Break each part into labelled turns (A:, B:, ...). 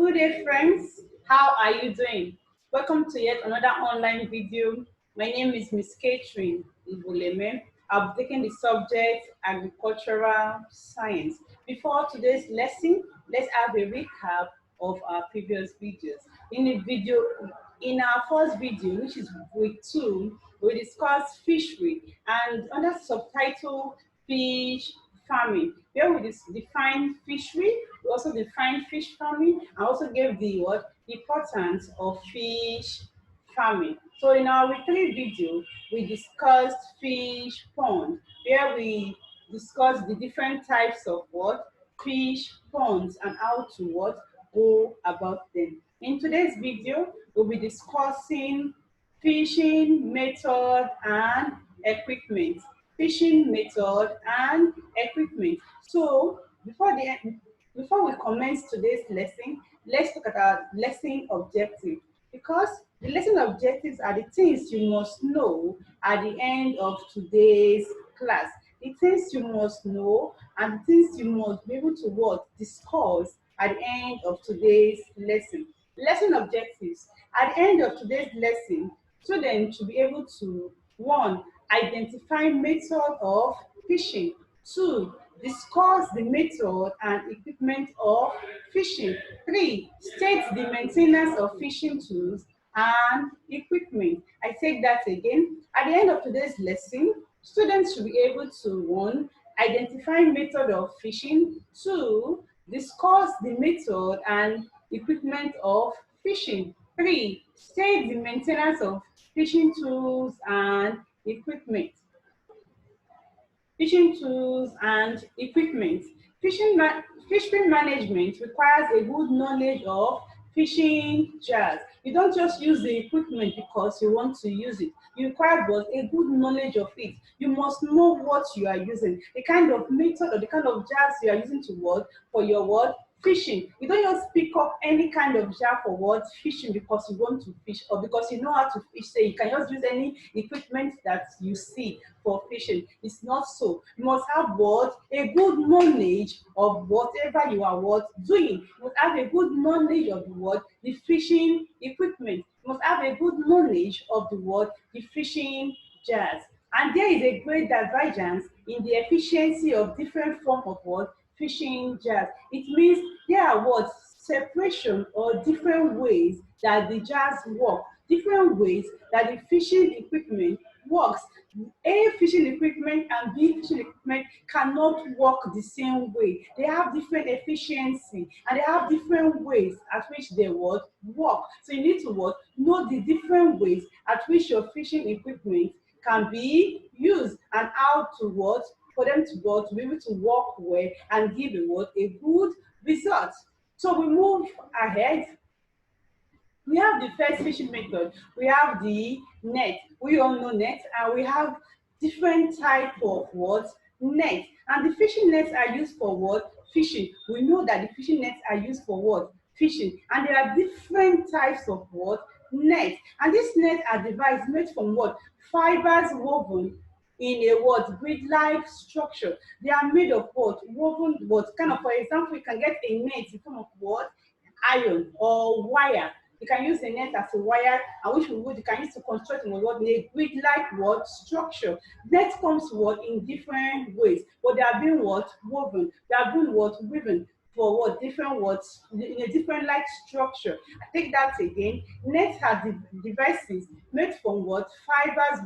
A: Good day, friends. How are you doing? Welcome to yet another online video. My name is Miss Catherine Ibuleme. I've taken the subject agricultural science. Before today's lesson, let's have a recap of our previous videos. In our first video, which is week 2, we discussed fishery and under subtitle fish farming. Here we define fishery, we also define fish farming, and also gave the importance of fish farming. So in our week 3 video, we discussed fish pond, where we discussed the different types of fish ponds and how to go about them. In today's video, we'll be discussing fishing method and equipment. Fishing method and equipment. So before we commence today's lesson, let's look at our lesson objective. Because the lesson objectives are the things you must know at the end of today's class. The things you must know and the things you must be able to discuss at the end of today's lesson. Lesson objectives. At the end of today's lesson, students should be able to 1. Identify method of fishing. 2. Discuss the method and equipment of fishing. 3. State the maintenance of fishing tools and equipment. I take that again. At the end of today's lesson, students should be able to 1. Identify method of fishing. 2. Discuss the method and equipment of fishing. 3. State the maintenance of fishing tools and equipment. Fishing tools and equipment. Fishing management requires a good knowledge of fishing jars. You don't just use the equipment because you want to use it. You require a good knowledge of it. You must know what you are using, the kind of method or the kind of jars you are using to for your fishing. You don't just pick up any kind of jar for fishing because you want to fish or because you know how to fish. So you can just use any equipment that you see for fishing. It's not so. You must have a good knowledge of whatever you are doing. You must have a good knowledge of the fishing equipment. You must have a good knowledge of the fishing jars. And there is a great divergence in the efficiency of different form of fishing jars. It means there are separation or different ways that the jars work, different ways that the fishing equipment works. A fishing equipment and B fishing equipment cannot work the same way. They have different efficiency and they have different ways at which they work. So you need to know the different ways at which your fishing equipment can be used and how to for them to be able to work well and give a good result. So we move ahead. We have the first fishing method. We have the net. We all know net, and we have different type of net. And the fishing nets are used for fishing. We know that the fishing nets are used for fishing, and there are different types of net. And these nets are devised made from fibers woven in a grid-like structure. They are made of woven kind of, for example, you can get a net in form of iron or wire. You can use a net as a wire, and which you can use to construct in a grid-like structure. Net comes in different ways, but they are being woven. They are being woven for different in a different like structure. I take that again. Nets are devices made from fibers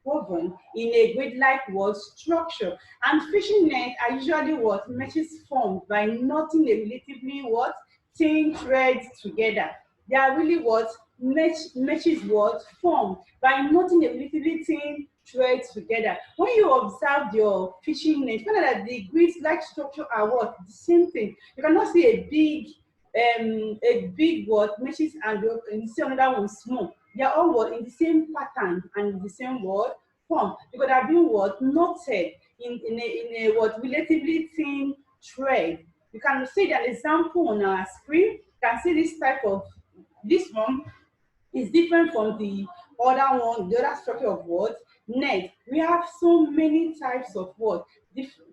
A: woven in a grid-like structure. And fishing nets are usually meshes formed by knotting a relatively thin threads together. They are really meshes formed by knotting a relatively thin threads together. When you observe your fishing net, find out that the grid-like structure are the same thing. You cannot see a big meshes and you see another one small. They are all in the same pattern and in the same form because they are being knotted in a relatively thin thread. You can see an example on our screen. You can see this one is different from the other one, the other structure of net. We have so many types of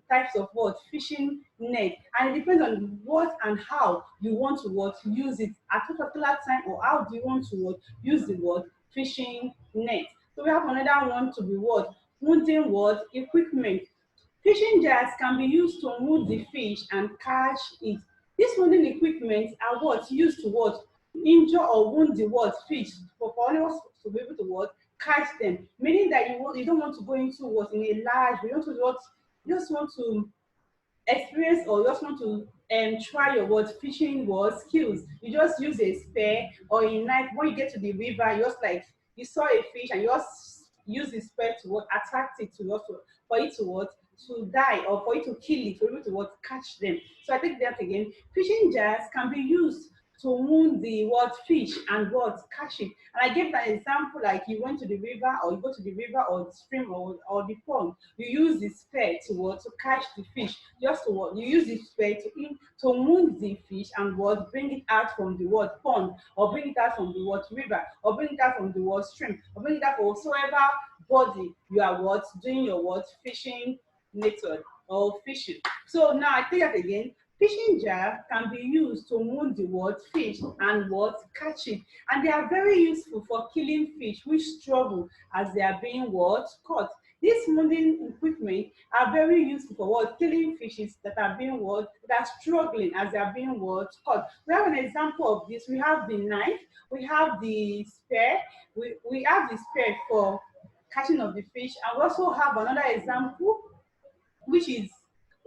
A: types of what fishing net, and it depends on what and how you want to what use it at a particular time, or how do you want to what use the what fishing net. So we have another one to be what wounding what equipment. Fishing jars can be used to wound the fish and catch it. These wounding equipment are what used to what injure or wound the what fish for us to be able to what catch them. Meaning that you don't want to go into what in a large, you want to what you just want to experience, or you just want to try your what fishing what skills. You just use a spear or a knife. When you get to the river, you just like you saw a fish and you just use the spear to what attract it to what for it to what to die, or for it to kill it, for you to what catch them. So I think that again, fishing jars can be used to wound the what fish and what catch it. And I gave an example, like you went to the river, or you go to the river or the stream, or the pond. You use the spear to what to catch the fish. Just to what you use the spear to wound the fish and what bring it out from the what pond, or bring it out from the what river, or bring it out from the what stream, or bring it out from whatsoever body you are what doing your what fishing method or fishing. So now I think that again, fishing jar can be used to wound the what fish and what catch it, and they are very useful for killing fish which struggle as they are being what caught. These wounding equipment are very useful for what killing fishes that are being what that are struggling as they are being what caught. We have an example of this. We have the knife, we have the spear, we have the spear for catching of the fish, and we also have another example, which is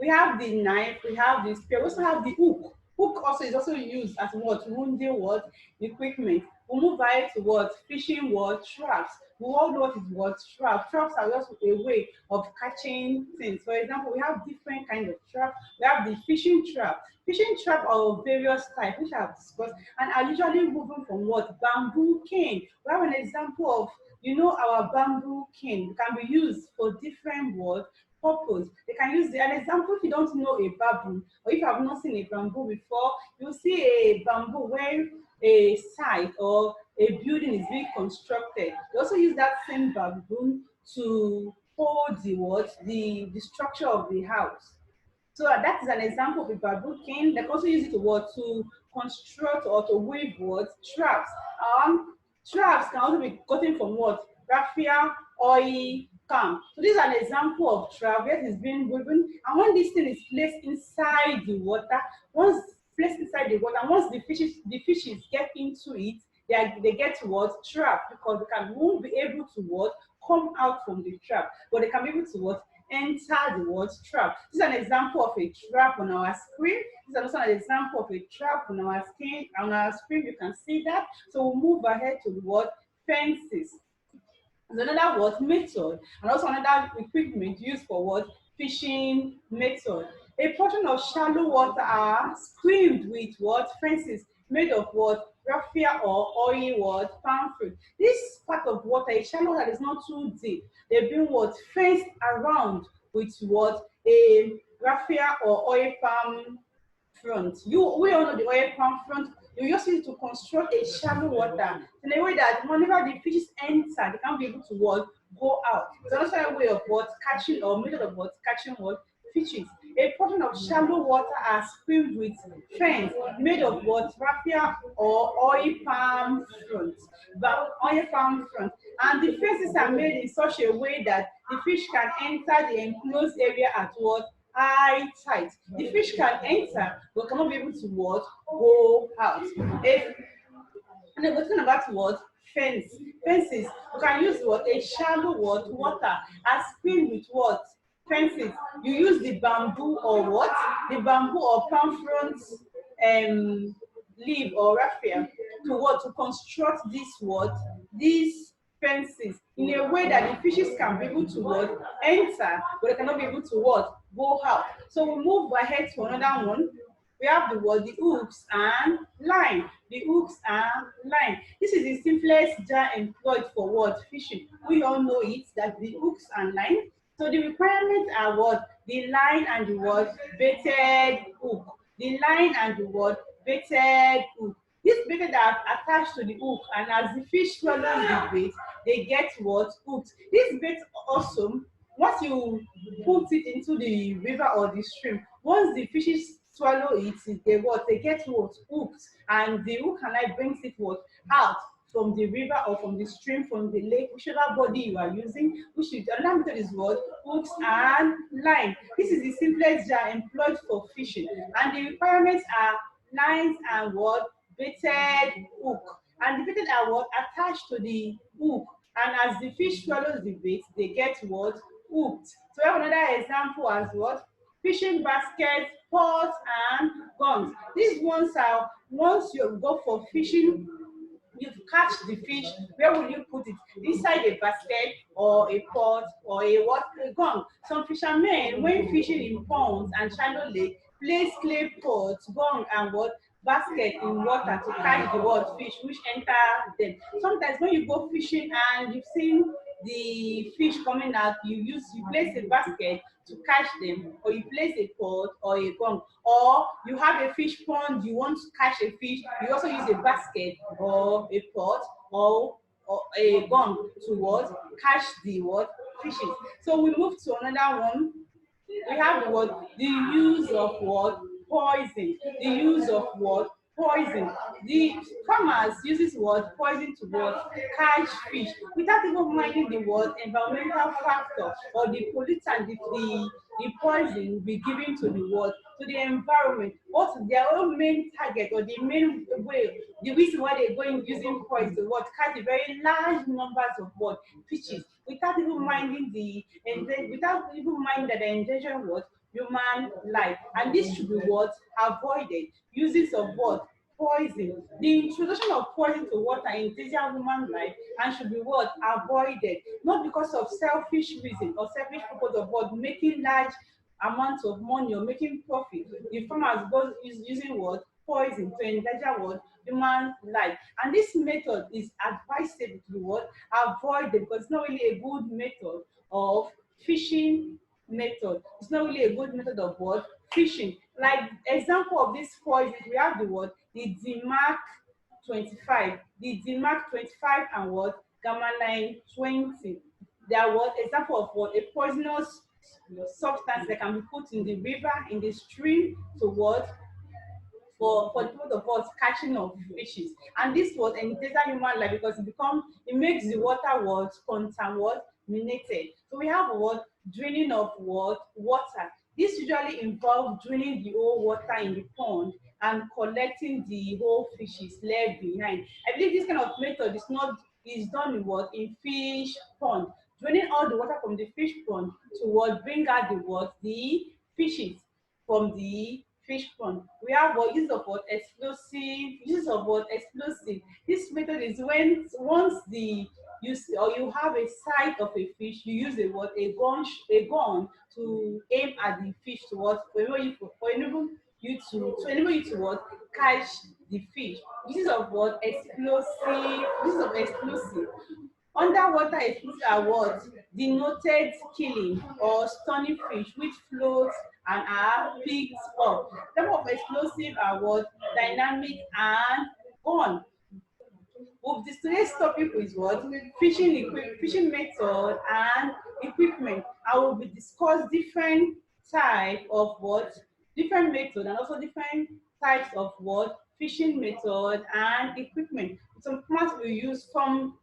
A: we have the knife, we have the spear, we also have the hook. Hook also is also used as what wounding what equipment. We move ahead to what fishing what traps. We all know what is what trap. Traps are just a way of catching things. For example, we have different kind of trap. We have the fishing trap. Fishing trap are of various types, which I have discussed, and are usually woven from what bamboo cane. We have an example of our bamboo cane can be used for different what purpose. They can use an example. If you don't know a bamboo, or if you have not seen a bamboo before, you'll see a bamboo where a site or a building is being constructed. They also use that same bamboo to hold the what the structure of the house. So that is an example of a bamboo cane. They can also use it to what to construct or to weave what traps. Traps can also be gotten from what raffia, oil, palm. So this is an example of trap where it is being woven. And when this thing is placed inside the water, once placed inside the water, once the fishes get into it, they get to what trap, because they can won't be able to what come out from the trap, but they can be able to what enter the what trap. This is an example of a trap on our screen. This is also an example of a trap on our screen. You can see that. So we'll move ahead to the what fences. There's another what method, and also another equipment used for what fishing method. A portion of shallow water are screened with what fences made of what raffia or oil what palm fruit. This part of water, a shallow water that is not too deep, they've been what fenced around with what a raffia or oil palm front. We all know the oil palm front. You just need to construct a shallow water in a way that whenever the fishes enter, they can't be able to what go out. It's another way of what catching, or method of what catching what fishes. A portion of shallow water are screened with fence made of what raffia or oil palm front. But oil palm front. And the fences are made in such a way that the fish can enter the enclosed area at what high tide. The fish can enter but cannot be able to what go out. If and then we're talking about what fence fences. You can use what a shallow what water as screened with what fences. You use the bamboo or what the bamboo or palm front um leaf or raffia to what to construct this what these fences in a way that the fishes can be able to what enter, but they cannot be able to what go out. So we move ahead to another one. We have the word the hooks and line. The hooks and line. This is the simplest jar employed for what fishing. We all know it, that the hooks and line. So the requirements are what the line and the word baited hook. The line and the word baited hook. These baited are attached to the hook, and as the fish swallows the bait, they get what hooked. This bait also once you put it into the river or the stream, once the fishes swallow it, they get what hooked, and the hook and line brings it what out from the river or from the stream, from the lake, whichever body you are using. Which is another method is what hooks and line. This is the simplest jar employed for fishing, and the requirements are lines and what baited hook, and the baited are what attached to the hook, and as the fish swallows the bait, they get what hooked. So we have another example as what fishing baskets, pots, and guns. These ones are once you go for fishing, you catch the fish, where will you put it? Inside a basket or a pot or a what? A gun. Some fishermen, when fishing in ponds and shallow lake, place clay pots, gun, and what? Basket in water to catch the what? Fish which enter them. Sometimes when you go fishing and you've seen the fish coming out, you place a basket to catch them, or you place a pot or a gun, or you have a fish pond, you want to catch a fish, you also use a basket or a pot or a gun to what catch the what fishes. So we move to another one. We have what the use of what poison, the use of what poison. The farmers uses what poison to what catch fish without even minding the what environmental factor or the pollutant the poison will be given to the what to the environment. What their own main target or the main way, the reason why they're going using poison to what catch a very large numbers of what fishes without even minding without even minding that they endanger what human life, and this should be what avoided. Uses of what poison, the introduction of poison to water endanger human life and should be what avoided, not because of selfish reason or selfish purpose of what making large amounts of money or making profit. The farmers go is using what poison to endanger what human life, and this method is advisable to what avoid it, because it's not really a good method of fishing method. It's not really a good method of what fishing. Like example of this poison, we have the what the DMAC 25, the DMAC 25 and what gamma line 20. They are what example of what a poisonous substance that can be put in the river, in the stream to what for the purpose of us catching of fishes. And this was endanger human life because it makes the water what contaminated. So we have what draining of what water. This usually involves draining the whole water in the pond and collecting the whole fishes left behind. I believe this kind of method is done in what in fish pond, draining all the water from the fish pond to what bring out the fishes from the fish pond. We have what use of what explosive, use of what explosive. This method is when once the or you have a sight of a fish, you use a gun to aim at the fish to what for enable you to what catch the fish. Uses of what explosive, uses of explosive. Underwater explosives are what denoted killing or stunning fish which float and are picked up. Type of explosive are what dynamic and gone. Well, this today's topic is what fishing method and equipment. I will be discuss different type of what different method and also different types of what fishing method and equipment. Some farmers will use some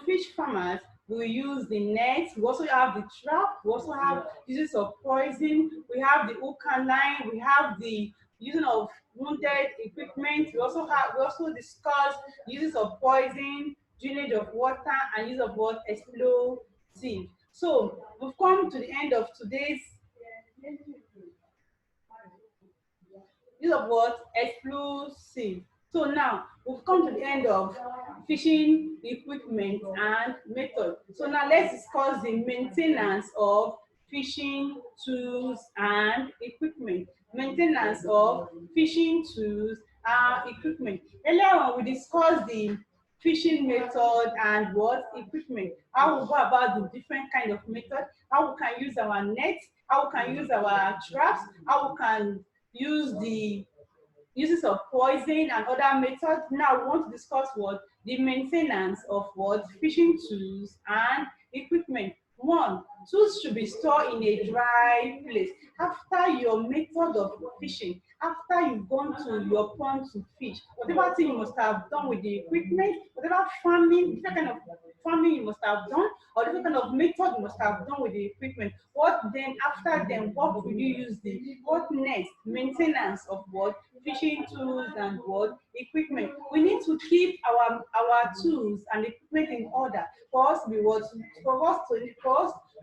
A: fish farmers will use the net. We also have the trap. We also have uses of poison. We have the hook and line. We have the using of wounded equipment. We also discuss uses of poison, drainage of water, and use of what explosive. So we've come to the end of today's use of what explosive. So now we've come to the end of fishing equipment and method. So now let's discuss the maintenance of fishing tools and equipment. Maintenance of fishing tools and equipment. Earlier on we discussed the fishing method and what equipment. How we go about the different kind of method. How we can use our net. How we can use our traps. How we can use the uses of poison and other methods. Now we want to discuss what the maintenance of what fishing tools and equipment. One, tools should be stored in a dry place. After your method of fishing, after you've gone to your pond to fish, whatever thing you must have done with the equipment, whatever farming, different kind of farming you must have done, or different kind of method you must have done with the equipment. What then, after then, what will you use the, what next? Maintenance of what? Fishing tools and what? Equipment. We need to keep our tools and equipment in order for us to be what? For us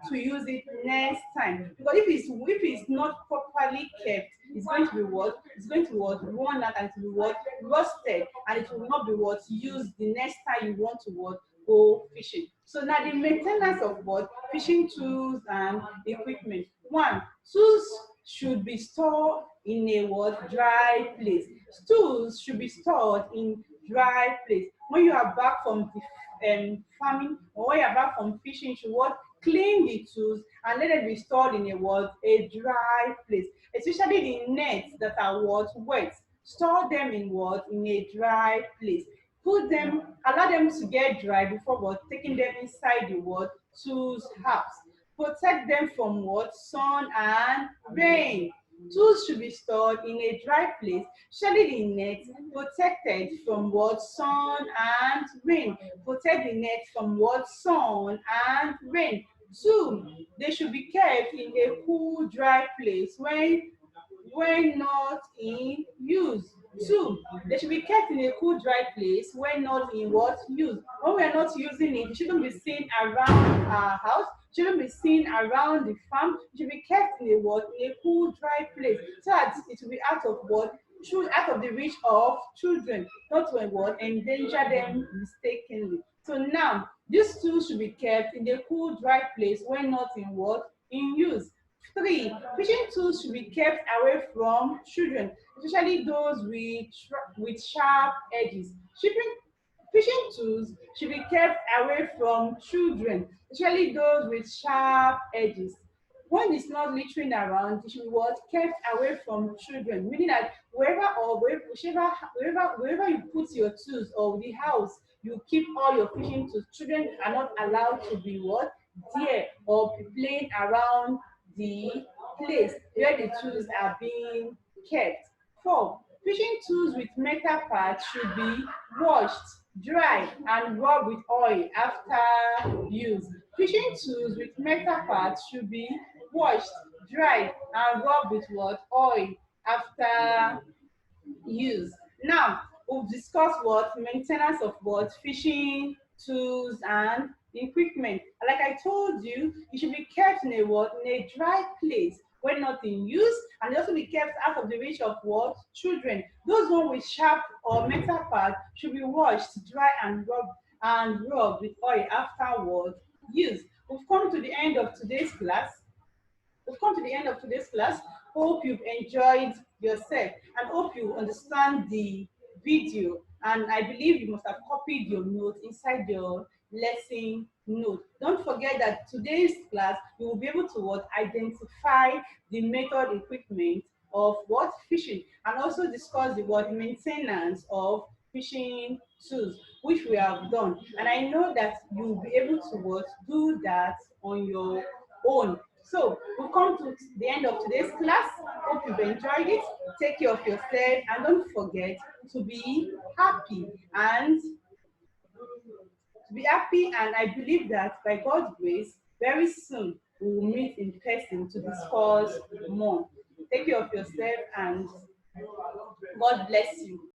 A: to use it next time. Because if it's not properly kept, it's going to be what? It's going to what? Run out and it will be what? Rusted, and it will not be what? Used the next time you want to what? Go fishing. So now the maintenance of what? Fishing tools and equipment. One, tools should be stored in a what? Dry place. Tools should be stored in dry place. When you are back from the farming, or when you are back from fishing, you should what? Clean the tools and let them be stored in a what? A dry place. Especially the nets that are what? Wet. Store them in what? In a dry place. Put them, allow them to get dry before what? Taking them inside the what? Tools house. Protect them from what? Sun and rain. Tools should be stored in a dry place, especially the net, protected from what? Sun and rain. Protect the net from what? Sun and rain. Two, they should be kept in a cool, dry place when not in use. Two, they should be kept in a cool, dry place when not in what? Use. When we are not using it, it shouldn't be seen around our house, shouldn't be seen around the farm. It should be kept in a what? In a cool, dry place so that it will be out of what? Out of the reach of children, not to what? Endanger them mistakenly. So now, these tools should be kept in a cool, dry place when not in what? In use. Three, fishing tools should be kept away from children, especially those with sharp edges. Fishing tools should be kept away from children, especially those with sharp edges. When it's not littering around, it should be what? Kept away from children, meaning that wherever you put your tools or the house, you keep all your fishing tools. Children are not allowed to be what? There or be playing around the place where the tools are being kept. Four, fishing tools with metal parts should be washed, dried, and rubbed with oil after use. Fishing tools with metal parts should be washed, dried, and rubbed with what? Oil after use. Now, we've discussed what? Maintenance of what? Fishing tools and equipment. Like I told you, it should be kept in a what? In a dry place when not in use, and also be kept out of the reach of what? Children. Those ones with sharp or metal parts should be washed, dry, and rubbed with oil afterward use. We've come to the end of today's class. We've come to the end of today's class. Hope you've enjoyed yourself and hope you understand the video. And I believe you must have copied your notes inside your lesson note. Don't forget that today's class you will be able to what? Identify the method equipment of what? Fishing, and also discuss the what? Maintenance of fishing tools, which we have done. And I know that you'll be able to what? Do that on your own. So we've come to the end of today's class. Hope you've enjoyed it. Take care of yourself and don't forget to be happy and I believe that by God's grace, very soon we will meet in person to discuss more. Take care of yourself and God bless you.